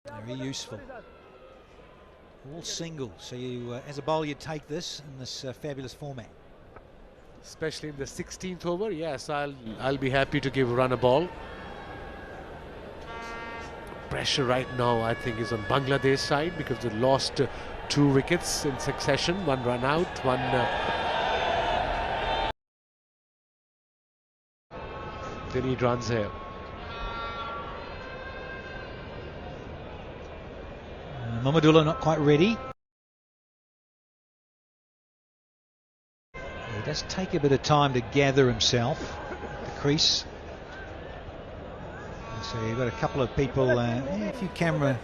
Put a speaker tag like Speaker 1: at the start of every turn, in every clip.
Speaker 1: Very useful. All single, so you, as a bowler, you'd take this in this fabulous format.
Speaker 2: Especially in the 16th over, yes, I'll be happy to give a run a ball. Pressure right now, I think, is on Bangladesh side because they lost 2 wickets in succession. 1 run out, 1. They need runs here.
Speaker 1: Mamadullah not quite ready. He does take a bit of time to gather himself at the crease. So you've got a couple of people, a few cameramen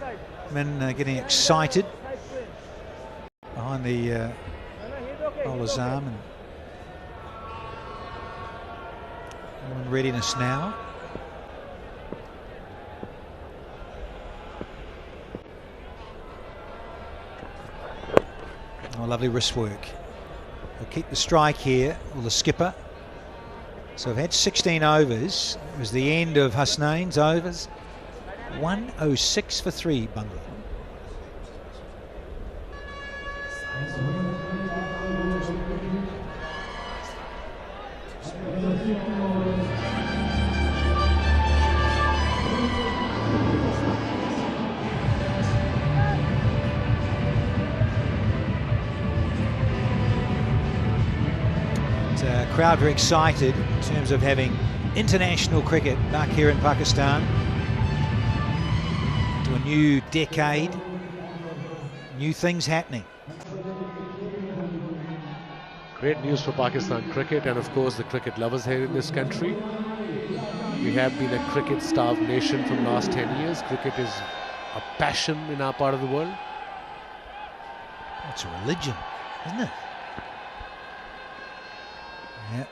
Speaker 1: getting excited behind the bowler's arm, and all in readiness now. Oh, lovely wrist work. They'll keep the strike here, or the skipper. So we've had 16 overs. It was the end of Hasnain's overs. 106 for 3, Bangla. Crowd very excited in terms of having international cricket back here in Pakistan. To a new decade, new things happening.
Speaker 2: Great news for Pakistan cricket and of course the cricket lovers here in this country. We have been a cricket-starved nation for the last 10 years. Cricket is a passion in our part of the world.
Speaker 1: It's a religion, isn't it? Yeah,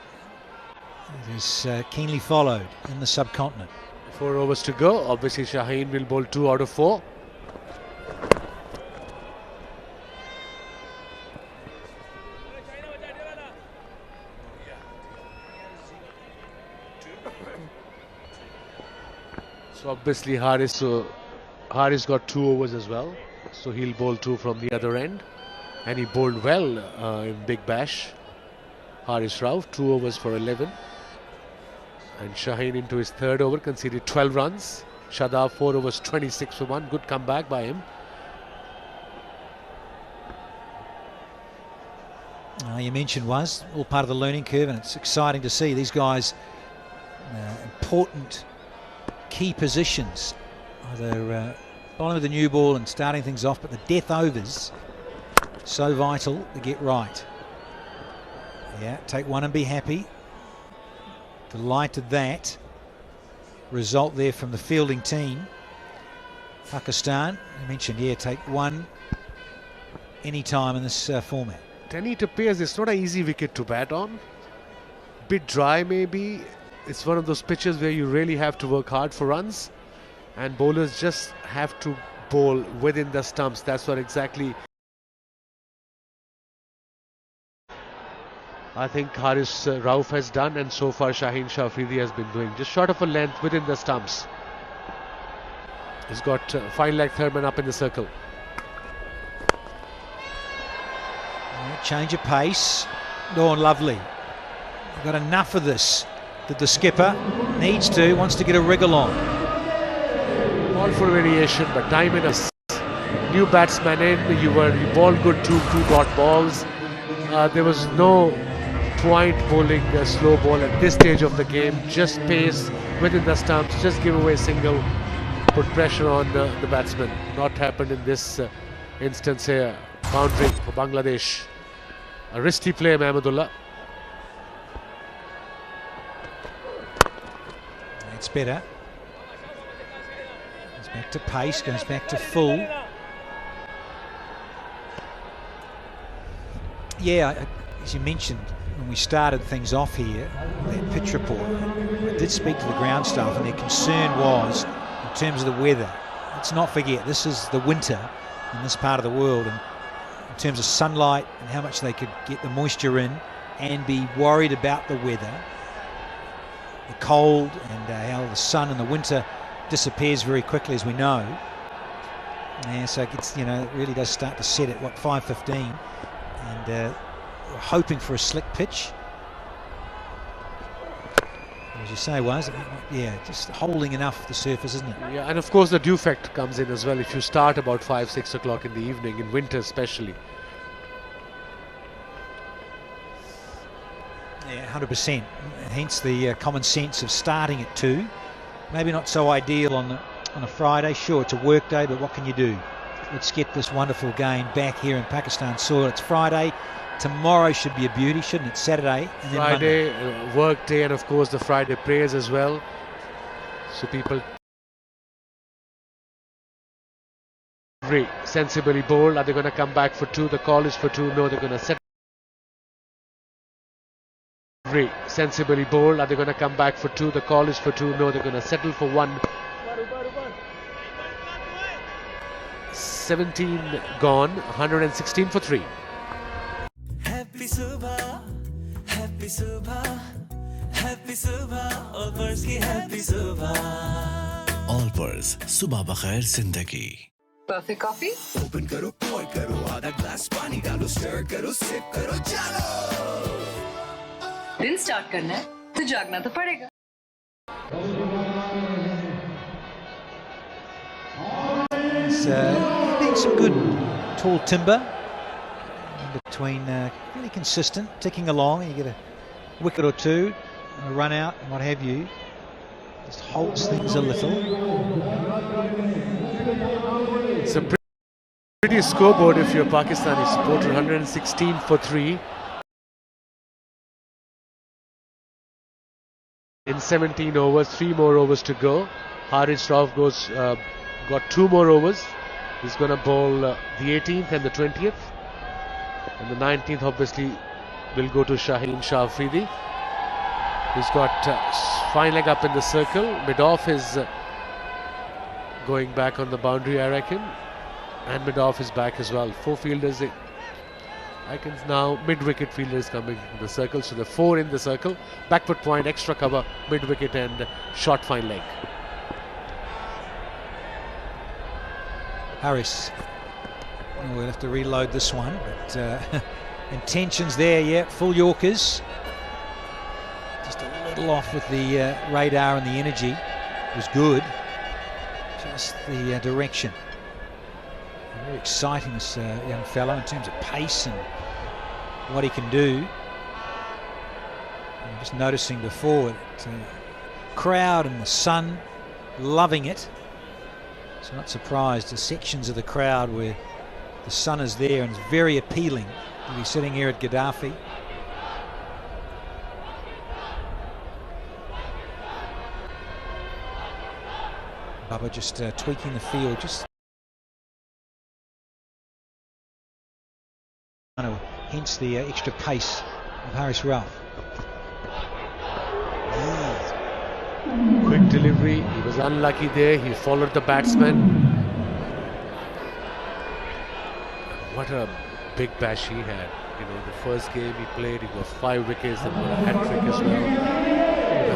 Speaker 1: it is keenly followed in the subcontinent.
Speaker 2: 4 overs to go. Obviously Shaheen will bowl 2 out of 4. So obviously Haris got 2 overs as well, so he'll bowl 2 from the other end, and he bowled well in Big Bash. Haris Rauf, 2 overs for 11. And Shaheen into his 3rd over, conceded 12 runs. Shadab 4 overs, 26 for 1. Good comeback by him.
Speaker 1: You mentioned was all part of the learning curve, and it's exciting to see these guys important key positions, either bowling with the new ball and starting things off, but the death overs so vital to get right. Yeah, take one and be happy. Delighted that result there from the fielding team. Pakistan, I mentioned, yeah, take one any time in this format.
Speaker 2: It appears it's not an easy wicket to bat on. Bit dry maybe. It's one of those pitches where you really have to work hard for runs, and bowlers just have to bowl within the stumps. That's what exactly I think Haris Rauf has done, and so far Shaheen Shafridi has been doing. Just short of a length within the stumps. He's got fine leg Thurman up in the circle.
Speaker 1: Change of pace. Oh, lovely. We've got enough of this that the skipper wants to get a wriggle on.
Speaker 2: All for variation, but time in a new batsman in. You bowled good 2 dot balls. There was no point bowling a slow ball at this stage of the game. Just pace within the stumps, just give away a single, put pressure on the batsman. Not happened in this instance here. Boundary for Bangladesh. A risky play, Mahmudullah.
Speaker 1: It's better. Goes back to pace, goes back to full. Yeah, as you mentioned when we started things off here, that pitch report, I did speak to the ground staff, and their concern was in terms of the weather. Let's not forget, this is the winter in this part of the world, and in terms of sunlight and how much they could get the moisture in and be worried about the weather, the cold, and how the sun in the winter disappears very quickly, as we know. Yeah, so it's, you know, it really does start to set at what, 5:15, and we're hoping for a slick pitch. As you say, yeah, just holding enough the surface, isn't it?
Speaker 2: Yeah, and of course the dew effect comes in as well if you start about 5-6 o'clock in the evening, in winter especially.
Speaker 1: Yeah, 100%. Hence the common sense of starting at 2. Maybe not so ideal on a Friday. Sure, it's a work day, but what can you do? Let's get this wonderful game back here in Pakistan soil. It's Friday. Tomorrow should be a beauty, shouldn't it? Saturday and then
Speaker 2: Friday,
Speaker 1: Monday.
Speaker 2: Work day, and of course the Friday prayers as well. So people very sensibly bowled. Are they going to come back for 2? The call is for 2. No, they're going to set. Very sensibly bowled. Are they going to come back for 2? The call is for 2. No, they're going to settle for 1. 17 gone. 116 for 3.
Speaker 3: Happy Subha, Happy Subha, Happy Subha, all birds ki Happy Subha.
Speaker 4: All birds, Subha Bakhair Zindagi.
Speaker 5: Perfect coffee?
Speaker 3: Open karo, pour karo, आधा glass पानी डालो, stir karo, sip karo, chalo.
Speaker 5: दिन start करना है तो जागना तो पड़ेगा.
Speaker 1: It's been some good tall timber in between, really consistent, ticking along. You get a wicket or two, and a run out, and what have you. Just halts things a little.
Speaker 2: It's a pretty scoreboard if you're a Pakistani supporter. 116 for 3. In 17 overs, 3 more overs to go. Haris Rauf got 2 more overs. He's going to bowl the 18th and the 20th. And the 19th obviously will go to Shaheen Shah Afridi. He's got fine leg up in the circle. Mid-off is going back on the boundary, I reckon. And mid-off is back as well. 4 fielders. I can now mid-wicket fielders coming in the circle. So the 4 in the circle. Backward point, extra cover, mid-wicket and short fine leg.
Speaker 1: Harris. Oh, we'll have to reload this one, but intentions there, yeah, full Yorkers. Just a little off with the radar and the energy. It was good. Just the direction. Very exciting, this young fellow, in terms of pace and what he can do. I'm just noticing before that crowd and the sun loving it. So not surprised, the sections of the crowd where the sun is there and it's very appealing to be sitting here at Gaddafi. Bubba just tweaking the field, just hence the extra pace of Haris Rauf.
Speaker 2: Quick delivery, he was unlucky there, he followed the batsman. What a big bash he had. You know, the first game he played, he got 5 wickets and got a hat-trick as well.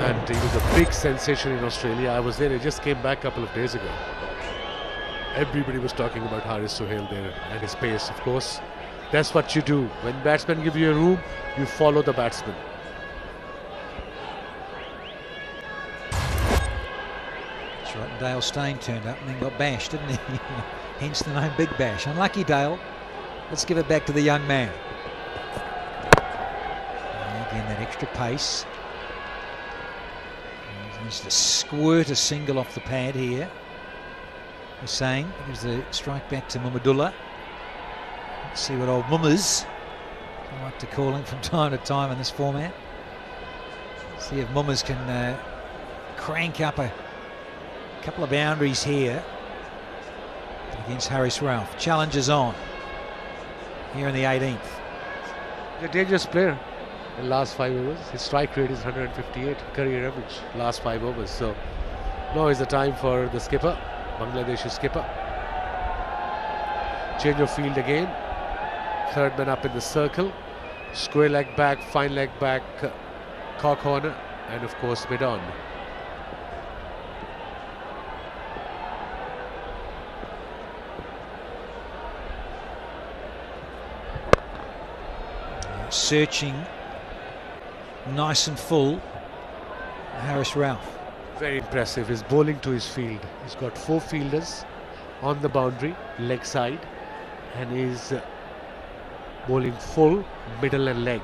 Speaker 2: And he was a big sensation in Australia. I was there, he just came back a couple of days ago. Everybody was talking about Haris Sohail there and his pace, of course. That's what you do. When batsmen give you a room, you follow the batsman.
Speaker 1: That's right, Dale Steyn turned up and then got bashed, didn't he? Hence the name Big Bash. Unlucky Dale. Let's give it back to the young man. And again, that extra pace. There's the squirt a single off the pad here. Hussain gives the strike back to Muhammadullah. Let's see what old Mummers, I like to call him from time to time in this format. See if Mummers can crank up a couple of boundaries here against Haris Rauf. Challenges on here in the 18th.
Speaker 2: He's a dangerous player in the last 5 overs. His strike rate is 158, career average, last 5 overs. So now is the time for the skipper, Bangladeshi skipper. Change of field again. Third man up in the circle. Square leg back, fine leg back, cock corner, and of course mid-on.
Speaker 1: searching, nice and full. Haris Ralph.
Speaker 2: Very impressive. He's bowling to his field. He's got 4 fielders on the boundary, leg side, and he's bowling full, middle and leg.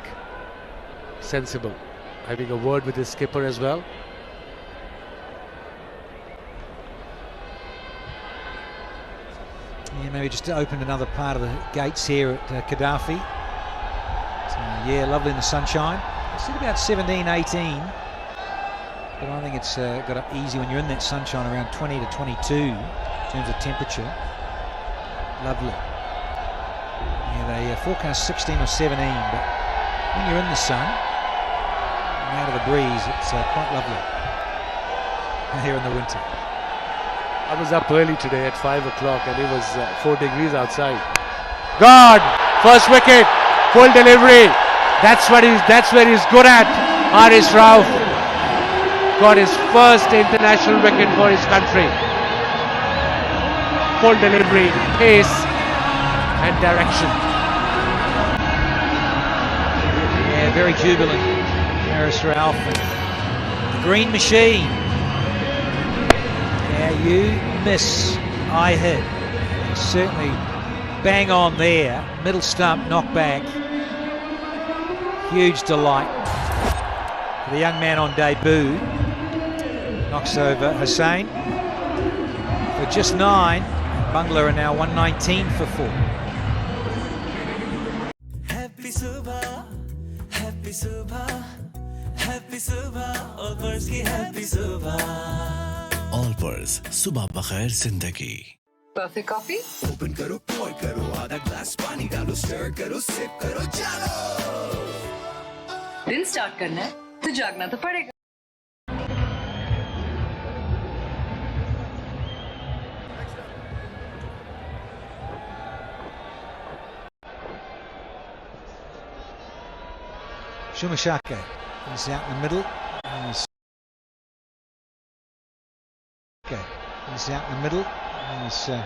Speaker 2: Sensible. Having a word with his skipper as well.
Speaker 1: Yeah, maybe just to open another part of the gates here at Gaddafi. So, yeah, lovely in the sunshine. It's at about 17, 18. But I think it's got up easy when you're in that sunshine, around 20 to 22 in terms of temperature. Lovely. Yeah, they forecast 16 or 17, but when you're in the sun and out of the breeze, it's quite lovely here in the winter.
Speaker 2: I was up early today at 5 o'clock and it was 4 degrees outside. Gone! First wicket, full delivery. That's where he's good at. Haris Ralph got his first international wicket for his country. Full delivery, pace and direction.
Speaker 1: Yeah, very jubilant, Haris Ralph. The green machine. Yeah, you miss, I hit. Certainly bang on there. Middle stump, knock back. Huge delight for the young man on debut. Knocks over Hussain for just 9. Bangla are now 119 for 4.
Speaker 3: Happy Subha, Happy Subha, Happy Subha, all birds ki Happy Subha.
Speaker 4: All purse सुबह बखैर जिंदगी.
Speaker 5: Perfect coffee?
Speaker 3: Open karo, pour karo, आधा glass पानी डालो, stir करो, sip करो, चलो.
Speaker 5: दिन start करना है तो जागना तो पड़ेगा.
Speaker 1: Shumashake is out in the middle. He's out in the middle. He's in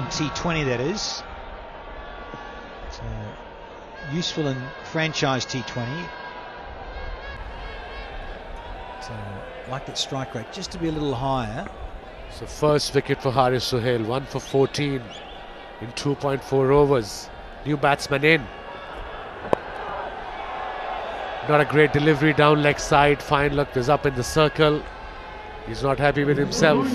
Speaker 1: T20, that is. It's useful in franchise T20. So, like that strike rate just to be a little higher.
Speaker 2: So first wicket for Haris Sohail, 1 for 14 in 2.4 overs. New batsman in. Not a great delivery down leg side. Fine look is up in the circle. He's not happy with himself.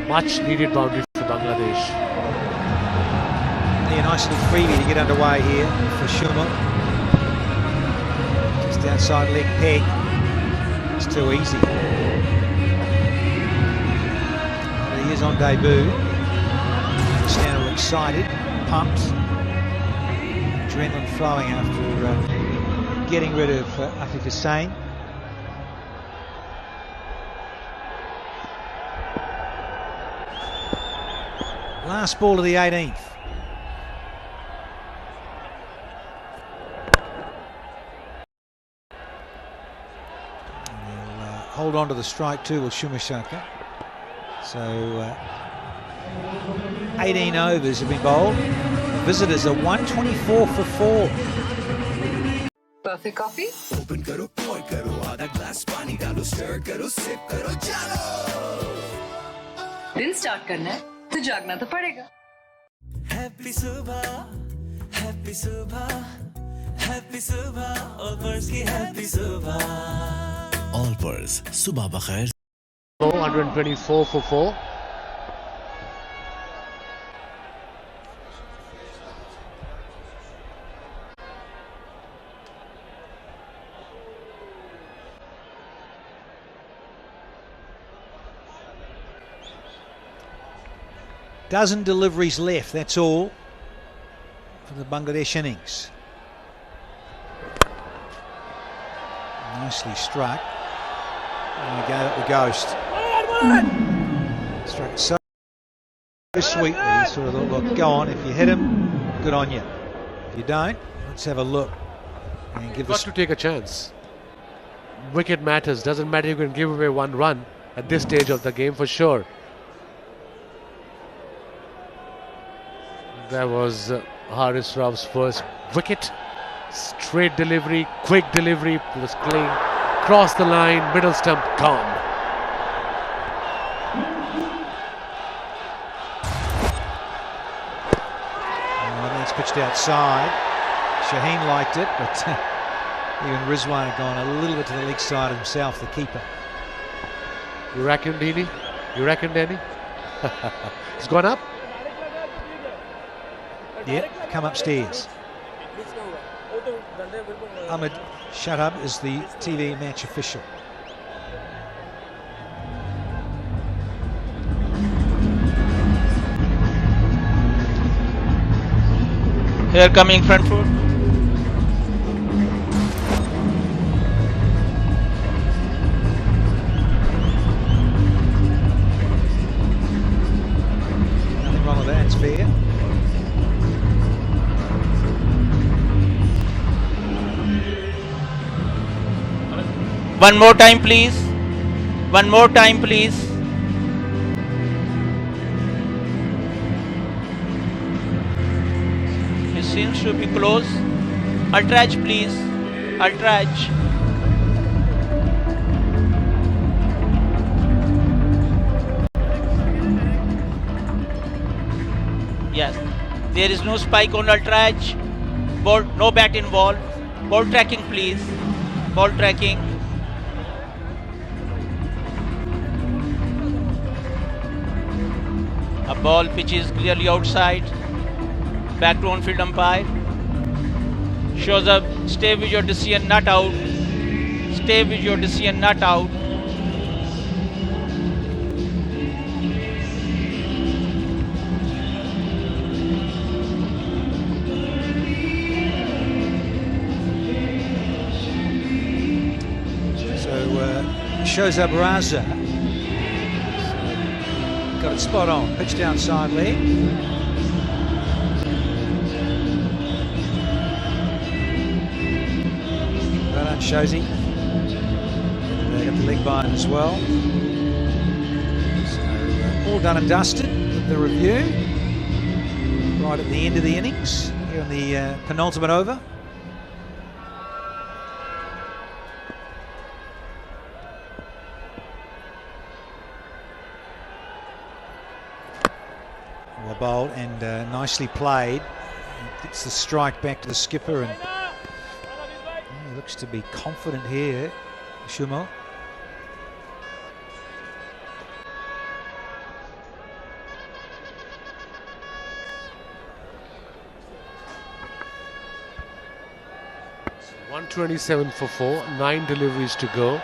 Speaker 2: Much needed boundary for Bangladesh.
Speaker 1: Yeah, nice little freebie to get underway here for Shuma. Just outside leg peg. It's too easy. But he is on debut. Stand all excited, pumped. Adrenaline flowing after getting rid of Afiq Hussain. Last ball of the 18th. And he'll hold on to the strike too with Shumashaka. So 18 overs have been bowled. Visitors are 124 for 4.
Speaker 5: Perfect coffee?
Speaker 3: Open karo, pour karo, आधा glass पानी डालो, stir करो, sip करो, चलो.
Speaker 5: दिन start करना है तो जागना तो पड़ेगा.
Speaker 3: Happy Subha, Happy Subha, Happy Subha, all birds ki Happy Subha.
Speaker 4: All purse सुबह बखैर.
Speaker 2: 124 for 4.
Speaker 1: Dozen deliveries left, that's all for the Bangladesh innings. Nicely struck. And we go at the ghost. Struck so sweetly, you sort of thought, look, go on, if you hit him, good on you. If you don't, let's have a look. And give
Speaker 2: Got to take a chance. Wicket matters. Doesn't matter, you can give away 1 run at this stage of the game for sure. That was Haris Rav's first wicket. Straight delivery, quick delivery, was playing cross the line, middle stump gone.
Speaker 1: I think it's pitched outside. Shaheen liked it, but even Rizwan had gone a little bit to the leg side himself, the keeper.
Speaker 2: You reckon, Dini? You reckon, Danny? It's gone up?
Speaker 1: Yeah, come upstairs. Ahmed Shahab is the TV match official.
Speaker 6: Here coming front foot.
Speaker 1: Nothing wrong with that, it's fair.
Speaker 6: One more time, please. One more time, please. He seems to be close. Ultrage, please. Ultrage. Yes. There is no spike on ultrage. Ball, no bat involved. Ball tracking, please. Ball tracking. A ball pitch is clearly outside. Back to on-field umpire. Shows up. Stay with your decision, not out. Stay with your decision, not out.
Speaker 1: So shows up Raza. Got it spot on. Pitched outside leg. Well done, Shozy. They got the leg by him as well. So all done and dusted with the review. Right at the end of the innings, here on the penultimate over. Well bowled and nicely played. Gets the strike back to the skipper, and he looks to be confident here, Shumo.
Speaker 2: So 127 for 4, 9 deliveries to go.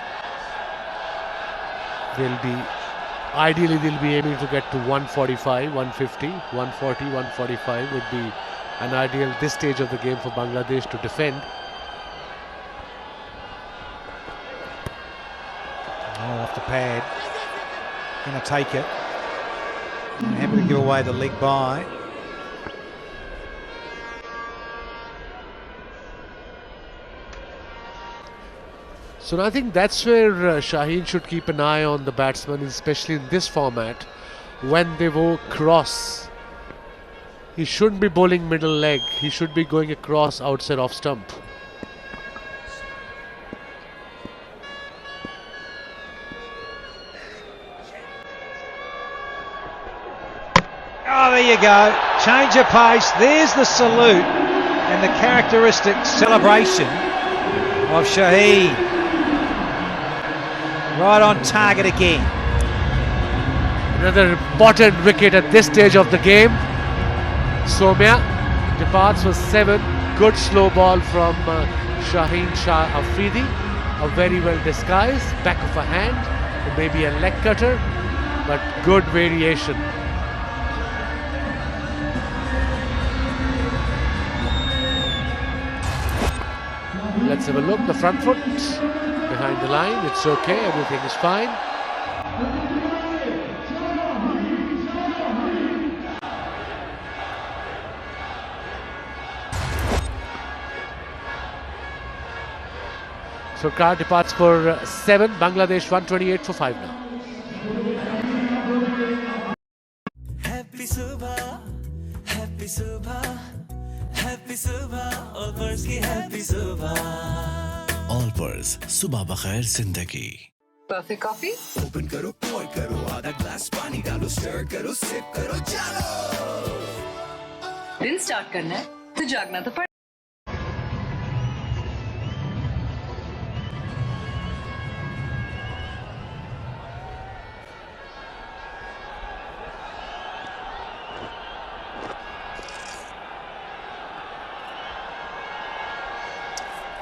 Speaker 2: Ideally they'll be aiming to get to 145, 150, 140, 145 would be an ideal this stage of the game for Bangladesh to defend.
Speaker 1: Oh, off the pad. Going to take it. And happy to give away the leg by.
Speaker 2: So I think that's where Shaheen should keep an eye on the batsman, especially in this format. When they go cross, he shouldn't be bowling middle leg. He should be going across outside off stump.
Speaker 1: Oh, there you go. Change of pace. There's the salute and the characteristic celebration of Shaheen. Right on target again.
Speaker 2: Another important wicket at this stage of the game. Somya departs for 7. Good slow ball from Shaheen Shah Afridi. A very well disguised back of a hand. Maybe a leg cutter, but good variation. Let's have a look. The front foot behind the line. It's okay. Everything is fine. So Carr departs for 7. Bangladesh 128 for 5 now.
Speaker 3: Happy Subha, happy happy subah, all birds ki happy subah.
Speaker 4: All purse सुबह बखैर जिंदगी.
Speaker 5: Perfect coffee.
Speaker 3: Open karo, pour karo, आधा glass पानी डालो, stir करो, sip करो, चलो.
Speaker 5: दिन start करना है तो जागना तो पड़ेगा.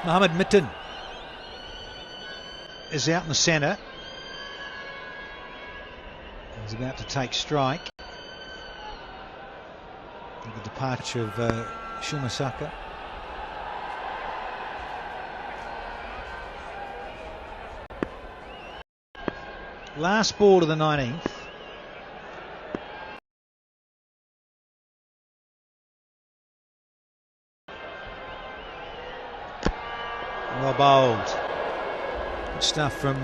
Speaker 1: Mohammed Mitten is out in the centre. He's about to take strike. The departure of Shumasaka. Last ball of the 19th. Well bowled. Good stuff from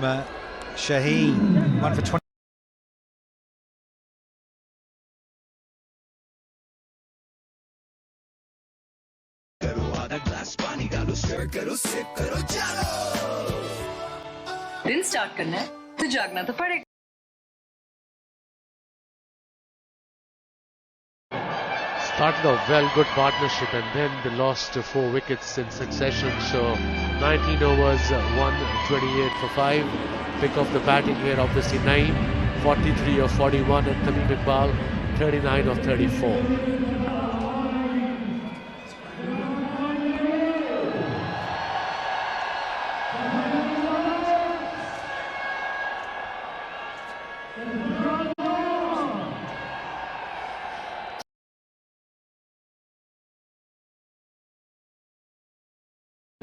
Speaker 1: Shaheen. 1 for 20.
Speaker 5: दिन स्टार्ट करना है तो जागना तो पड़ेगा.
Speaker 2: Started off well, good partnership, and then they lost 4 wickets in succession. So 19 overs, 128 for 5. Pick off the batting here, obviously 9, 43 of 41, and Tamim Iqbal 39 of 34.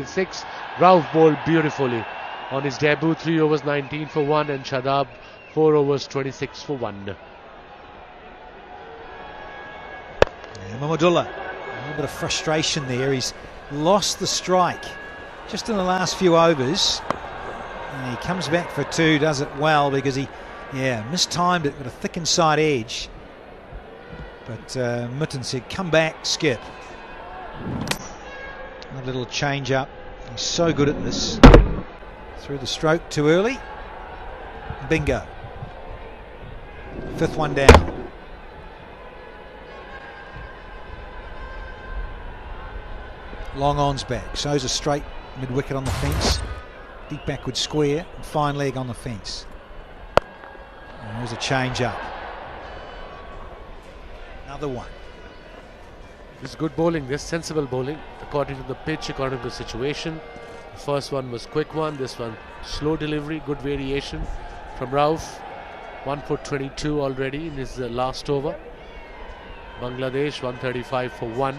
Speaker 2: Six, Rauf bowled beautifully on his debut, 3 overs 19 for 1, and Shadab 4 overs 26 for 1.
Speaker 1: Mahmudullah, a little bit of frustration there. He's lost the strike just in the last few overs. And he comes back for 2, does it well because he mistimed it with a thick inside edge. But Mitten said, come back, skip. A little change up. He's so good at this. Threw the stroke too early. Bingo. 5th one down. Long on's back. Shows a straight mid wicket on the fence. Deep backward square. And fine leg on the fence. And there's a change up. Another one.
Speaker 2: This is good bowling, this sensible bowling, according to the pitch, according to the situation. The first one was quick one, this one slow delivery, good variation from Rauf. 1 for 22 already in his last over. Bangladesh 135 for 1.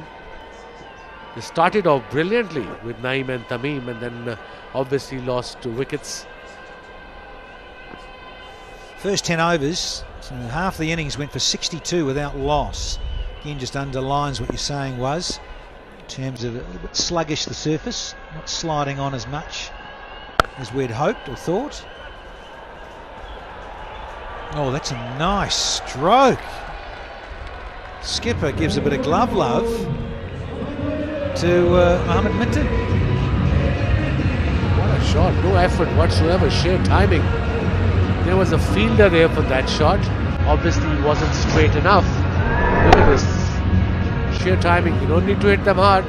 Speaker 2: They started off brilliantly with Naeem and Tamim, and then obviously lost 2 wickets.
Speaker 1: First 10 overs, so half the innings went for 62 without loss. Again, just underlines what you're saying was, in terms of a little bit sluggish the surface, not sliding on as much as we'd hoped or thought. Oh, that's a nice stroke. Skipper gives a bit of glove love to Mohammed Mitten.
Speaker 2: What a shot, no effort whatsoever, sheer timing. There was a fielder there for that shot. Obviously he wasn't straight enough. Look at this, sheer timing. You don't need to hit them hard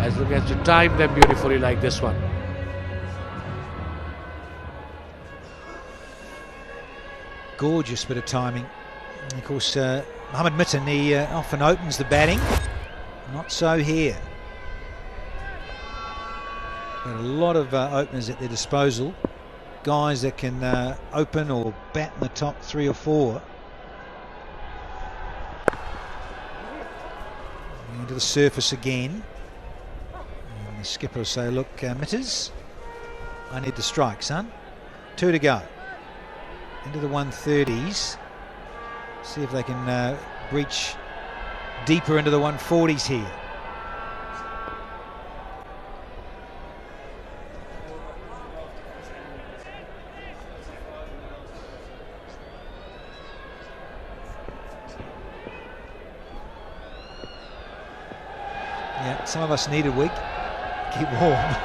Speaker 2: as long as you time them beautifully like this one.
Speaker 1: Gorgeous bit of timing. And of course, Mohammed Mitten, he often opens the batting. Not so here. Got a lot of openers at their disposal. Guys that can open or bat in the top 3 or 4. Into the surface again. And the skipper will say, look, Mitters, I need the strike, son. 2 to go. Into the 130s. See if they can breach deeper into the 140s here. Some of us need a week. Keep warm.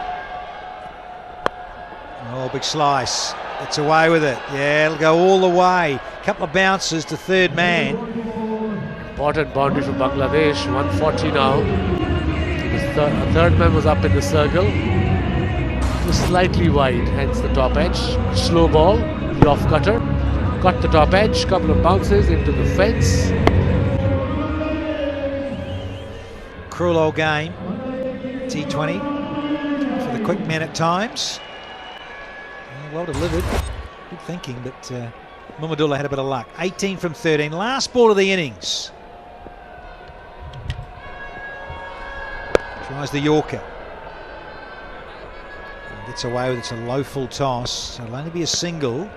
Speaker 1: Oh, big slice. It's away with it. Yeah, it'll go all the way. Couple of bounces to third man.
Speaker 2: Important boundary for Bangladesh. 140 now. A third man was up in the circle. Just slightly wide, hence the top edge. Slow ball, the off cutter. Got the top edge, couple of bounces into the fence.
Speaker 1: Cruel old game. T20 for the quick men at times. Well delivered. Good thinking, but Muhammadullah had a bit of luck. 18 from 13. Last ball of the innings. Tries the Yorker. Gets away with it. It's a low full toss. So it'll only be a single.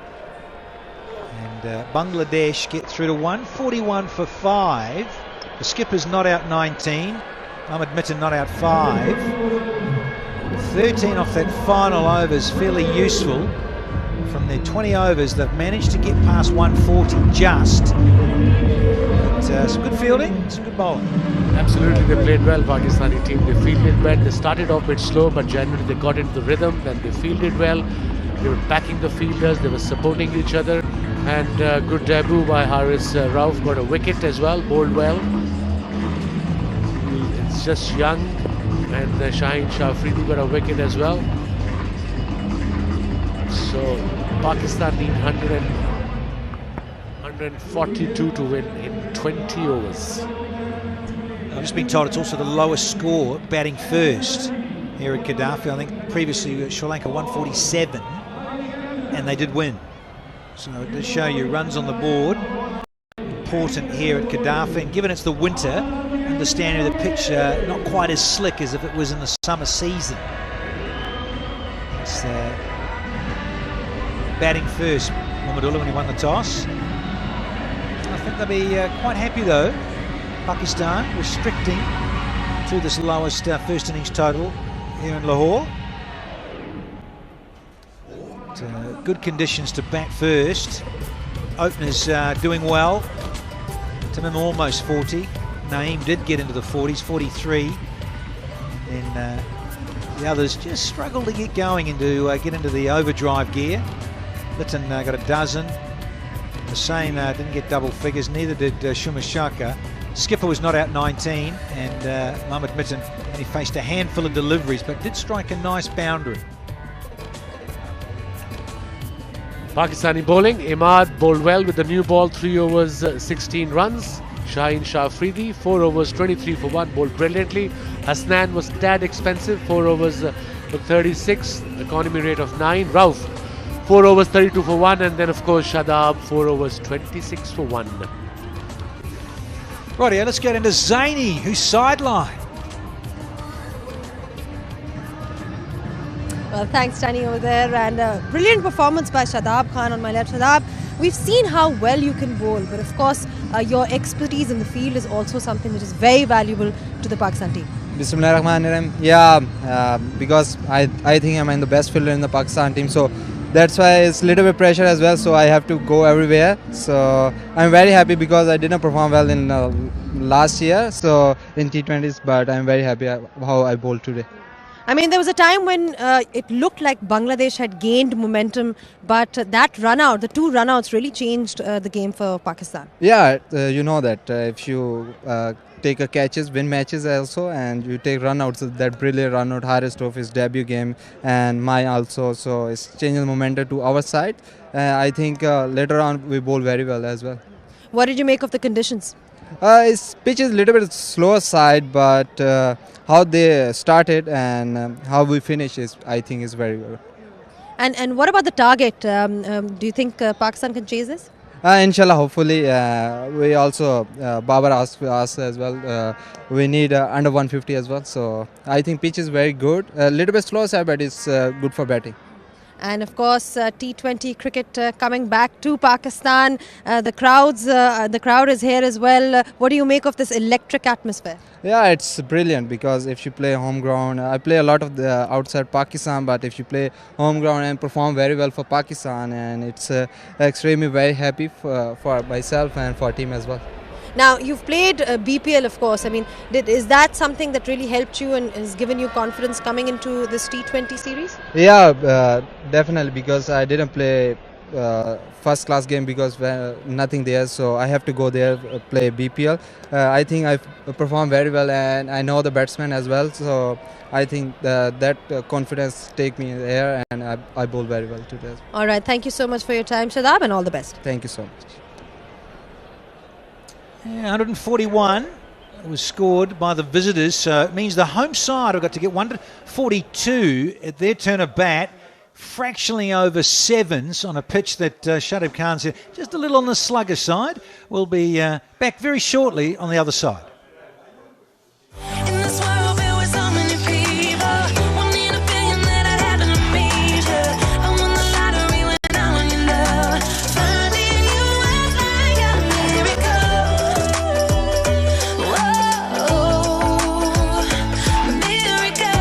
Speaker 1: And Bangladesh get through to 141 for 5. The skipper's not out 19. Mohammed Mitten not out 5. 13 off that final over is fairly useful. From their 20 overs, they've managed to get past 140 just. But some good fielding, some good bowling.
Speaker 2: Absolutely, they played well, Pakistani team. They fielded well. They started off a bit slow, but generally they got into the rhythm. Then they fielded well. They were backing the fielders. They were supporting each other. And good debut by Haris Rauf. Got a wicket as well, bowled well. It's just young. And Shaheen Shah Afridi got a wicket as well. So Pakistan need 142 to win in 20 overs.
Speaker 1: I've just been told it's also the lowest score batting first here at Gaddafi. I think previously Sri Lanka 147 and they did win. So it does show you runs on the board. Important here at Gaddafi, and given it's the winter, understanding the pitch not quite as slick as if it was in the summer season. It's batting first, Muhammadullah, when he won the toss. I think they'll be quite happy though. Pakistan restricting to this lowest first innings total here in Lahore. But, good conditions to bat first. Openers doing well. Tamim almost 40. Naeem did get into the 40s, 43. And the others just struggled to get going get into the overdrive gear. Litton got a dozen. Hussain didn't get double figures, neither did Shumar Shaka. Skipper was not out 19, and Mohammed Mitten, and he faced a handful of deliveries, but did strike a nice boundary.
Speaker 2: Pakistani bowling. Imad bowled well with the new ball, 3 overs, 16 runs. Shaheen Shah Afridi, 4 overs, 23 for 1, bowled brilliantly. Hasnan was tad expensive, 4 overs for 36, economy rate of 9. Rauf, 4 overs, 32 for 1, and then of course Shadab, 4 overs, 26 for 1.
Speaker 1: Rightio, let's get into Zaini, who's sidelined.
Speaker 7: Well, thanks, Danny, over there. And brilliant performance by Shadab Khan on my left. Shadab, we've seen how well you can bowl, but of course, your expertise in the field is also something which is very valuable to the Pakistan team.
Speaker 8: Bismillahirrahmanirrahim. Yeah, because I think I'm the best fielder in the Pakistan team, so that's why it's a little bit pressure as well, so I have to go everywhere. So I'm very happy because I didn't perform well in last year, so in T20s, but I'm very happy how I bowled today.
Speaker 7: I mean, there was a time when it looked like Bangladesh had gained momentum, but that run out, the 2 run outs really changed the game for Pakistan.
Speaker 8: Yeah, you know that if you take a catches, win matches also, and you take run outs, that brilliant run out, Haris Trophy's debut game, and mine also, so it's changing the momentum to our side. I think later on we bowl very well as well.
Speaker 7: What did you make of the conditions?
Speaker 8: His pitch is a little bit slower side, but how they started and how we finish is, I think, is very good.
Speaker 7: And what about the target? Do you think Pakistan can chase this?
Speaker 8: Inshallah, hopefully. We also, Babar asked us as well, we need under 150 as well. So I think pitch is very good. A little bit slow side, but it's good for batting.
Speaker 7: And of course, T20 cricket coming back to Pakistan. The crowd is here as well. What do you make of this electric atmosphere?
Speaker 8: Yeah, it's brilliant because if you play home ground, I play a lot of the outside Pakistan, but if you play home ground and perform very well for Pakistan, and it's extremely very happy for myself and for team as well.
Speaker 7: Now, you've played BPL, of course. I mean, is that something that really helped you and has given you confidence coming into this T20 series?
Speaker 8: Yeah, definitely, because I didn't play first class game because nothing there, so I have to go there play BPL. I think I've performed very well, and I know the batsman as well, so I think that confidence take me there, and I bowl very well today.
Speaker 7: All right, thank you so much for your time, Shadab, and all the best.
Speaker 8: Thank you so much.
Speaker 1: Yeah, 141 was scored by the visitors, so it means the home side have got to get 142 at their turn of bat, fractionally over sevens on a pitch that Shadab Khan said just a little on the slugger side. We'll be back very shortly on the other side.
Speaker 3: In this world filled with so many people, one in a billion that I happen to meet you. I won the lottery when I won your love. Finding you was like a miracle. Whoa, miracle.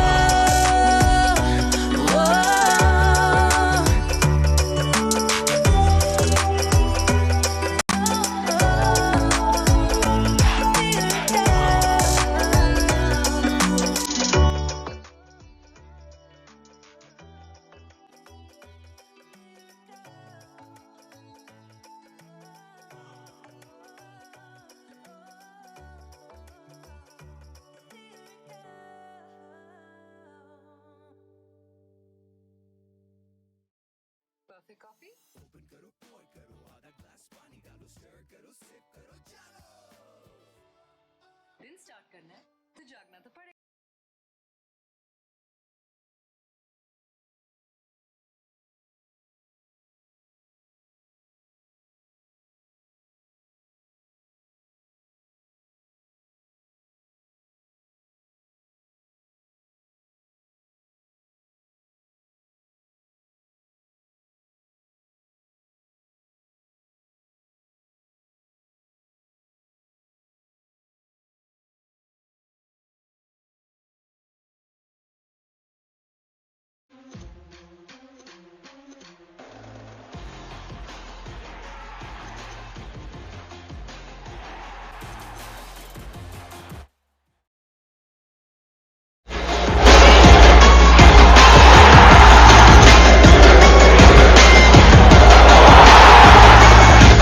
Speaker 5: Perfect coffee? दिन start करना है तो जागना तो पड़ेगा.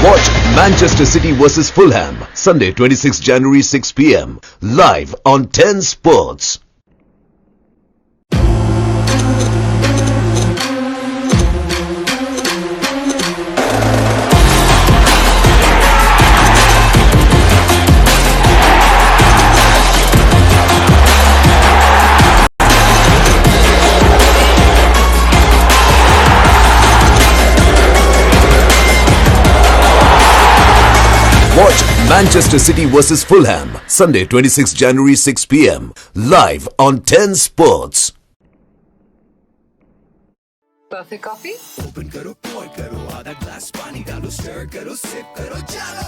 Speaker 9: Watch Manchester City vs Fulham, Sunday 26 January 6 p.m. live on 10 Sports. Watch Manchester City vs Fulham, Sunday 26 January 6 p.m. live on 10 Sports.
Speaker 5: Perfect coffee?
Speaker 3: Open karo, pour karo, आधा glass पानी डालो, stir करो, sip करो, चलो.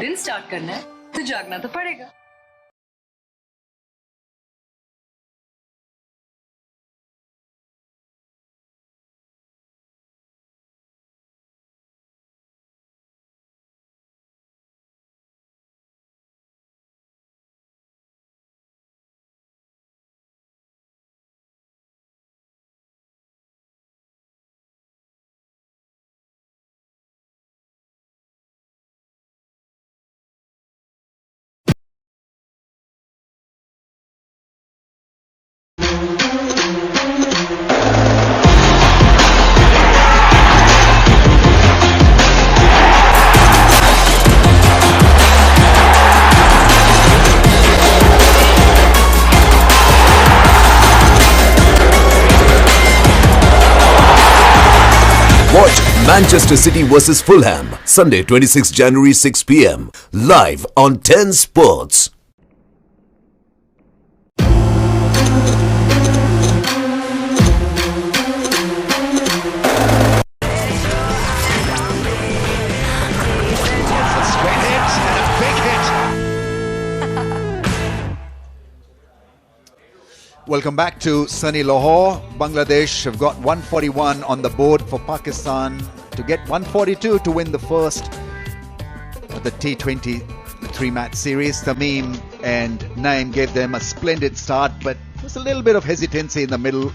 Speaker 5: दिन start करना है तो जागना तो पड़ेगा.
Speaker 9: Watch Manchester City vs Fulham, Sunday 26 January 6 p.m. live on 10 Sports.
Speaker 10: Welcome back to sunny Lahore. Bangladesh have got 141 on the board for Pakistan to get 142 to win the first. But the T20 three-match series. Tamim and Naeem gave them a splendid start, but there's a little bit of hesitancy in the middle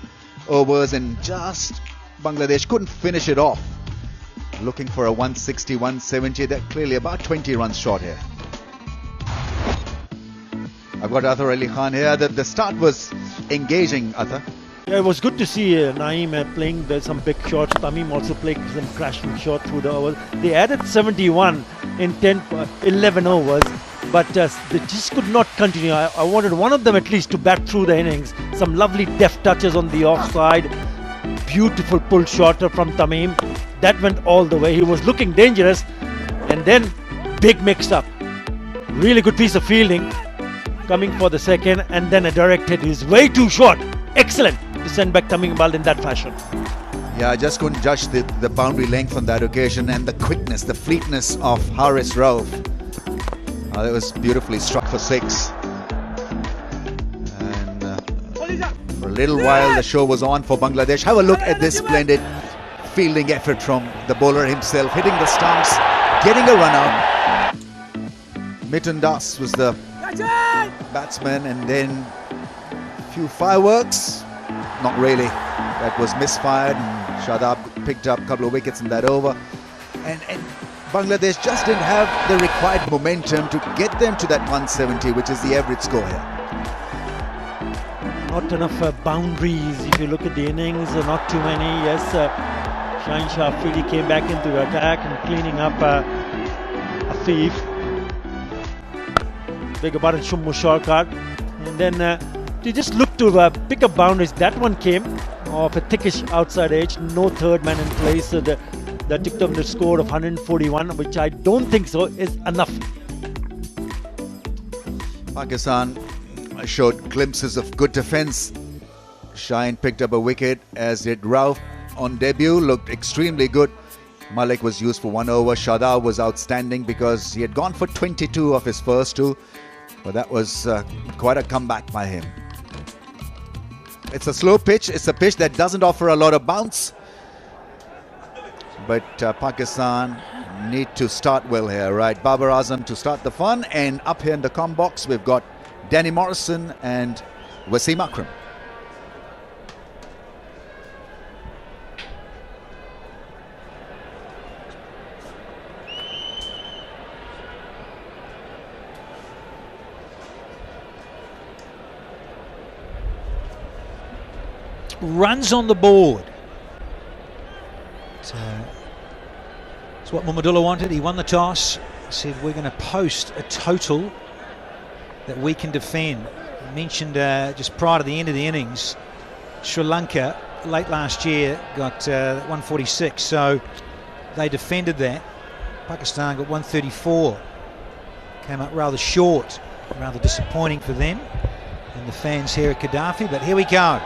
Speaker 10: overs, and just Bangladesh couldn't finish it off. Looking for a 160, 170. They're clearly about 20 runs short here. I've got Athar Ali Khan here. The start was engaging, Athar.
Speaker 11: Yeah, it was good to see Naeem playing some big shots. Tamim also played some crashing shots through the overs. They added 71 in 11 overs, but they just could not continue. I wanted one of them at least to bat through the innings. Some lovely deft touches on the offside. Beautiful pull shot from Tamim. That went all the way. He was looking dangerous, and then big mix-up. Really good piece of fielding coming for the second, and then a direct hit is way too short. Excellent to send back Tamim Iqbal in that fashion.
Speaker 10: Yeah, I just couldn't judge the boundary length on that occasion, and the quickness, the fleetness of Haris Rauf. That was beautifully struck for 6. And for a little while the show was on for Bangladesh. Have a look at this splendid fielding effort from the bowler himself, hitting the stumps, getting a run out. Mithun Das was the batsman, and then a few fireworks. Not really. That was misfired, and Shadab picked up a couple of wickets in that over. And Bangladesh just didn't have the required momentum to get them to that 170, which is the average score here.
Speaker 11: Not enough boundaries. If you look at the innings, not too many. Yes, Shaheen Shah Afridi came back into attack and cleaning up Afif. Beg your pardon, Shummu Sharkar. And then they just looked to pick up boundaries. That one came off a thickish outside edge. No third man in place. So that took them the score of 141, which I don't think so is enough.
Speaker 10: Pakistan showed glimpses of good defence. Shaheen picked up a wicket, as did Rauf on debut. Looked extremely good. Malik was used for 1 over. Shadab was outstanding because he had gone for 22 of his first 2. But that was quite a comeback by him. It's a slow pitch. It's a pitch that doesn't offer a lot of bounce. But Pakistan need to start well here, right? Babar Azam to start the fun. And up here in the comm box, we've got Danny Morrison and Wasim Akram.
Speaker 1: Runs on the board. So it's what Muhammadullah wanted. He won the toss. Said we're going to post a total that we can defend. He mentioned just prior to the end of the innings, Sri Lanka late last year got 146. So they defended that. Pakistan got 134. Came up rather short. Rather disappointing for them and the fans here at Gaddafi. But here we go.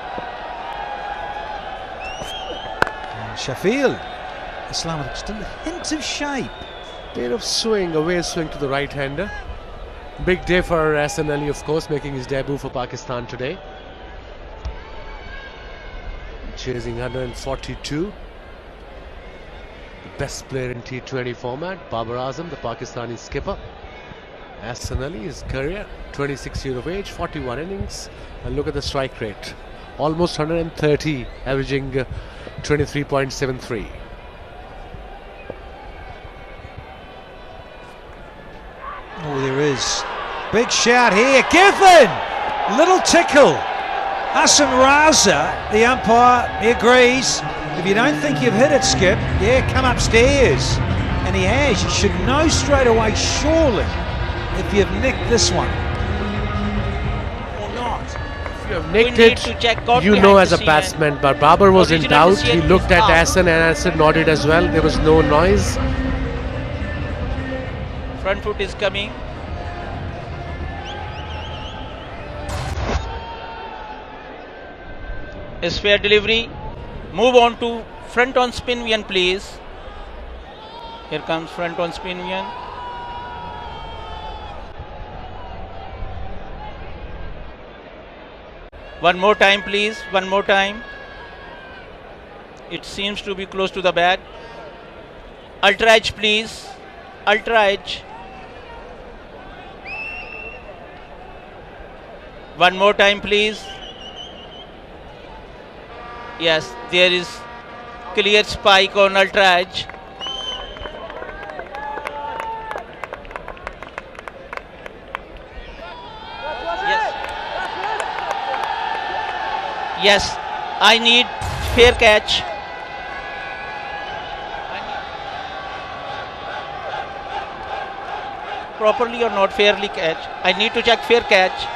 Speaker 1: Shafil Islam with still a hint of shape.
Speaker 2: Bit of swing, away swing to the right-hander. Big day for Hassan Ali, of course, making his debut for Pakistan today. Chasing 142. The best player in T20 format, Babar Azam, the Pakistani skipper. Hassan Ali, his career, 26 years of age, 41 innings. And look at the strike rate. Almost 130, averaging 23.73.
Speaker 1: Oh, there is. Big shout here. Given! Little tickle. Hassan Raza, the umpire, he agrees. If you don't think you've hit it, Skip, yeah, come upstairs. And he has. You should know straight away, surely, if you've nicked this one. Or not.
Speaker 2: If you have nicked it, you know as a batsman. But Babar was in doubt. He looked at Hassan and Hassan nodded as well. There was no noise.
Speaker 6: Front foot is coming. A spare delivery. Move on to front on spin Vian, please. Here comes front on spin Vian. One more time, please. One more time. It seems to be close to the bag. Ultra edge, please. Ultra edge. One more time, please. Yes, there is clear spike on ultra edge. Yes, I need fair catch. Properly or not fairly catch. I need to check fair catch.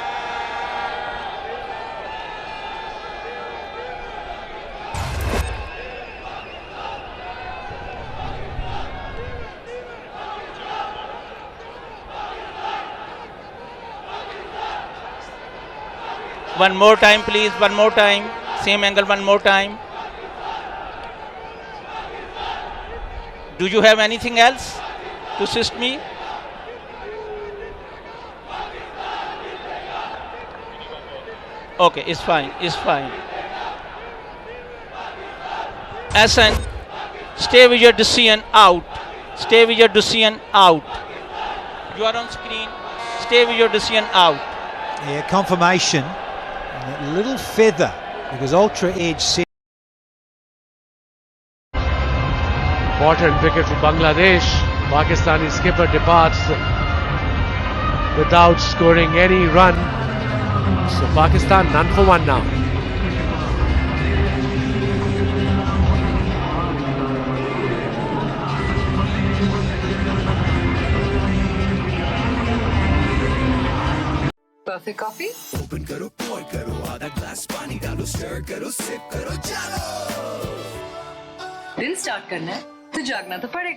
Speaker 6: One more time, please. One more time. Same angle, one more time. Do you have anything else to assist me? Okay, it's fine. It's fine. SN, stay with your decision out. Stay with your decision out. You are on screen. Stay with your decision out.
Speaker 1: Yeah, confirmation. And that little feather, because ultra edge set.
Speaker 2: Important wicket for Bangladesh. Pakistani skipper departs without scoring any run. So Pakistan none for one now.
Speaker 5: Perfect coffee?
Speaker 4: Open करो pour करो आधा glass पानी डालो stir करो sip करो चलो
Speaker 5: दिन start करना है तो जागना तो पड़ेगा.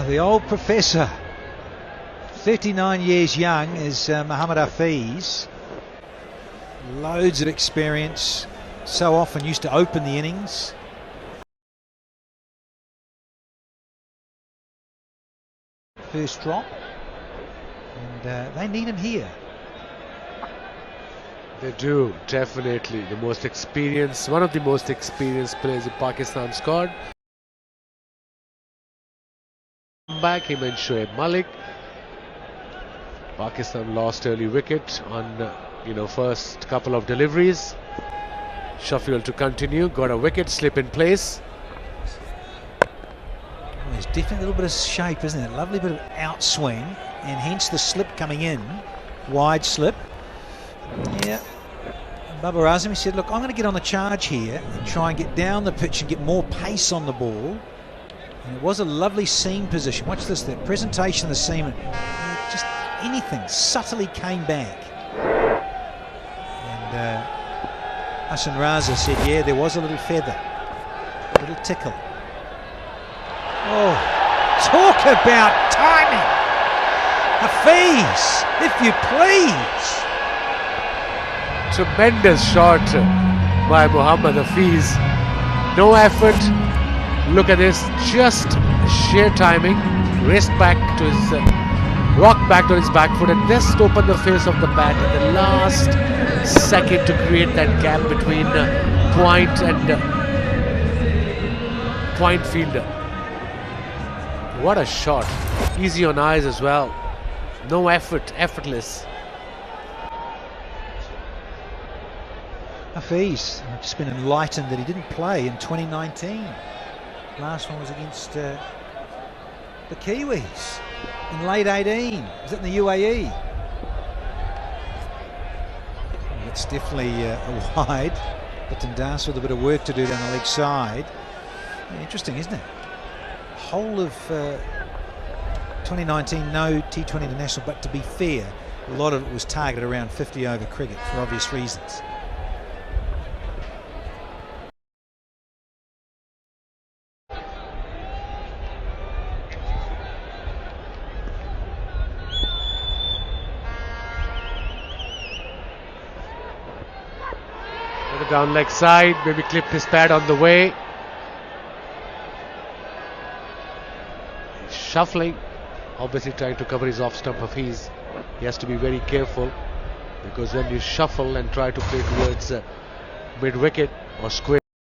Speaker 1: The old professor, 39 years young, is Mohammad Hafiz. Loads of experience, so often used to open the innings. First drop, and they need him here.
Speaker 2: They do, definitely. The most experienced, one of the most experienced players in Pakistan squad. Back him and Shoaib Malik. Pakistan lost early wicket on first couple of deliveries. Sheffield to continue, got a wicket, slip in place.
Speaker 1: There's definitely a little bit of shape, isn't it? Lovely bit of outswing, and hence the slip coming in, wide slip. Yeah. Babar Azam, he said, look, I'm going to get on the charge here and try and get down the pitch and get more pace on the ball. And it was a lovely seam position. Watch this, that presentation of the seam. Just anything subtly came back. And Hassan Raza said, yeah, there was a little feather, a little tickle. Oh, talk about timing. Hafiz, if you please.
Speaker 2: Tremendous shot by Mohammad Hafiz. No effort. Look at this, just sheer timing. Raced back to his, rocked back to his back foot and just opened the face of the bat in the last second to create that gap between point and point fielder. What a shot. Easy on eyes as well. No effort, effortless.
Speaker 1: Hafiz, I've just been enlightened that he didn't play in 2019. Last one was against the Kiwis in late 18. Was it in the UAE? It's definitely a wide, but Dundas with a bit of work to do down the leg side. Yeah, interesting, isn't it? Whole of 2019, no T20 international, but to be fair, a lot of it was targeted around 50 over cricket for obvious reasons.
Speaker 2: Down leg side, maybe clipped his pad on the way. shuffling, obviously trying to cover his off stump of his. He has to be very careful, because when you shuffle and try to play towards mid wicket or square